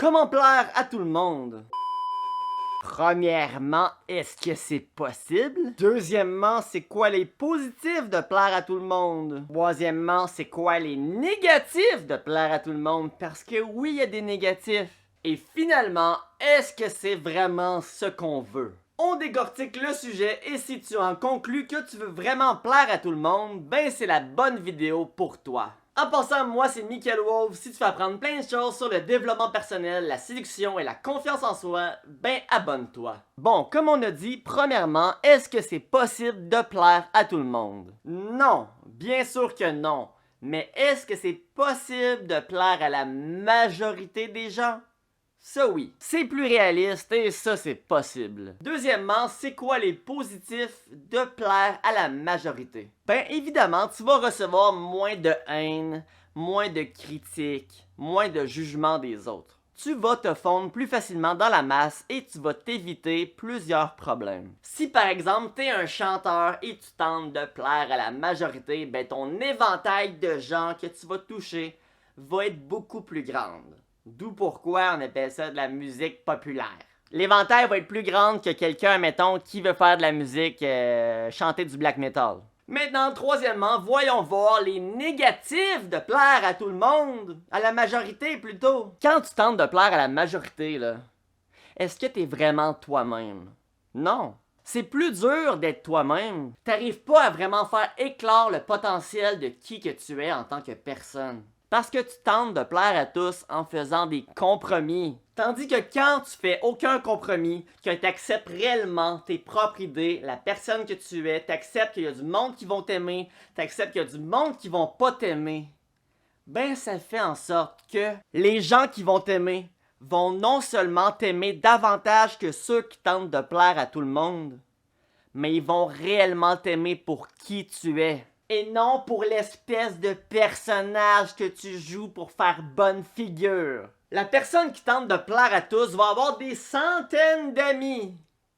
Comment plaire à tout le monde? Premièrement, est-ce que c'est possible? Deuxièmement, c'est quoi les positifs de plaire à tout le monde? Troisièmement, c'est quoi les négatifs de plaire à tout le monde? Parce que oui, il y a des négatifs. Et finalement, est-ce que c'est vraiment ce qu'on veut? On décortique le sujet et si tu en conclus que tu veux vraiment plaire à tout le monde, ben c'est la bonne vidéo pour toi. En passant, moi c'est Michael Wolf. Si tu veux apprendre plein de choses sur le développement personnel, la séduction et la confiance en soi, ben abonne-toi. Bon, comme on a dit, premièrement, est-ce que c'est possible de plaire à tout le monde? Non, bien sûr que non. Mais est-ce que c'est possible de plaire à la majorité des gens? Ça oui, c'est plus réaliste et ça c'est possible. Deuxièmement, c'est quoi les positifs de plaire à la majorité? Ben évidemment, tu vas recevoir moins de haine, moins de critiques, moins de jugement des autres. Tu vas te fondre plus facilement dans la masse et tu vas t'éviter plusieurs problèmes. Si par exemple t'es un chanteur et tu tentes de plaire à la majorité, ben ton éventail de gens que tu vas toucher va être beaucoup plus grande. D'où pourquoi on appelle ça de la musique populaire. L'éventail va être plus grande que quelqu'un, mettons, qui veut faire de la musique, chanter du black metal. Maintenant, troisièmement, voyons voir les négatifs de plaire à tout le monde, à la majorité plutôt. Quand tu tentes de plaire à la majorité, là, est-ce que t'es vraiment toi-même? Non. C'est plus dur d'être toi-même. T'arrives pas à vraiment faire éclore le potentiel de qui que tu es en tant que personne. Parce que tu tentes de plaire à tous en faisant des compromis. Tandis que quand tu fais aucun compromis, que tu acceptes réellement tes propres idées, la personne que tu es, tu acceptes qu'il y a du monde qui vont t'aimer, tu acceptes qu'il y a du monde qui vont pas t'aimer, ben ça fait en sorte que les gens qui vont t'aimer vont non seulement t'aimer davantage que ceux qui tentent de plaire à tout le monde, mais ils vont réellement t'aimer pour qui tu es. Et non pour l'espèce de personnage que tu joues pour faire bonne figure. La personne qui tente de plaire à tous va avoir des centaines d'amis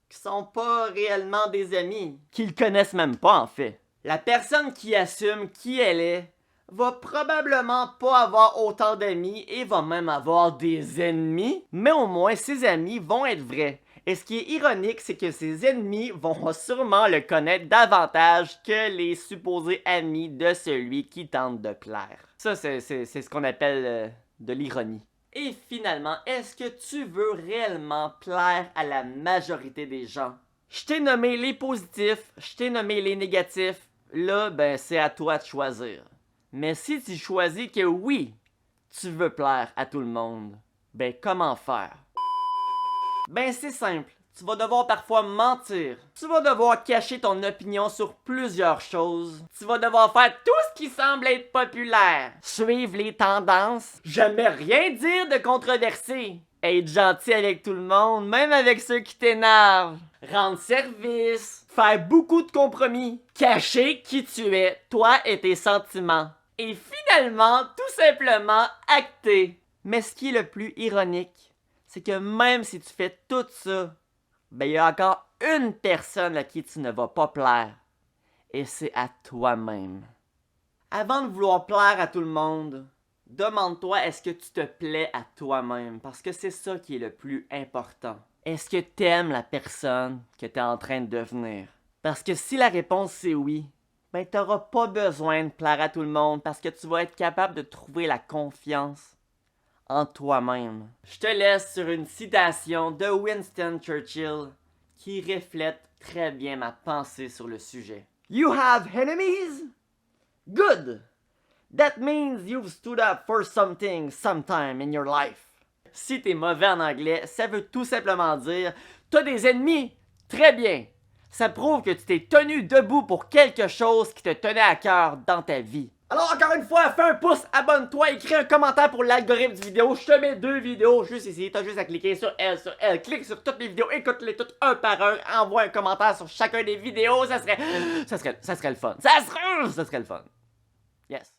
qui sont pas réellement des amis, qui le connaissent même pas en fait. La personne qui assume qui elle est va probablement pas avoir autant d'amis et va même avoir des ennemis, mais au moins ses amis vont être vrais. Et ce qui est ironique, c'est que ses ennemis vont sûrement le connaître davantage que les supposés amis de celui qui tente de plaire. Ça, c'est ce qu'on appelle de l'ironie. Et finalement, est-ce que tu veux réellement plaire à la majorité des gens? Je t'ai nommé les positifs, je t'ai nommé les négatifs. Là, ben, c'est à toi de choisir. Mais si tu choisis que oui, tu veux plaire à tout le monde, ben comment faire? Ben c'est simple, tu vas devoir parfois mentir. Tu vas devoir cacher ton opinion sur plusieurs choses. Tu vas devoir faire tout ce qui semble être populaire. Suivre les tendances. Jamais rien dire de controversé. Être gentil avec tout le monde, même avec ceux qui t'énervent. Rendre service. Faire beaucoup de compromis. Cacher qui tu es, toi et tes sentiments. Et finalement, tout simplement, acter. Mais ce qui est le plus ironique, c'est que même si tu fais tout ça, ben il y a encore une personne à qui tu ne vas pas plaire. Et c'est à toi-même. Avant de vouloir plaire à tout le monde, demande-toi est-ce que tu te plais à toi-même? Parce que c'est ça qui est le plus important. Est-ce que tu aimes la personne que tu es en train de devenir? Parce que si la réponse c'est oui, ben tu n'auras pas besoin de plaire à tout le monde parce que tu vas être capable de trouver la confiance en toi-même. Je te laisse sur une citation de Winston Churchill qui reflète très bien ma pensée sur le sujet. You have enemies? Good! That means you've stood up for something sometime in your life. Si t'es mauvais en anglais, ça veut tout simplement dire t'as des ennemis? Très bien! Ça prouve que tu t'es tenu debout pour quelque chose qui te tenait à cœur dans ta vie. Alors encore une fois, fais un pouce, abonne-toi, écris un commentaire pour l'algorithme du vidéo. Je te mets 2 vidéos juste ici. T'as juste à cliquer sur elle, Clique sur toutes les vidéos, écoute-les toutes un par un. Envoie un commentaire sur chacun des vidéos. Ça serait le fun. Ça serait le fun. Yes.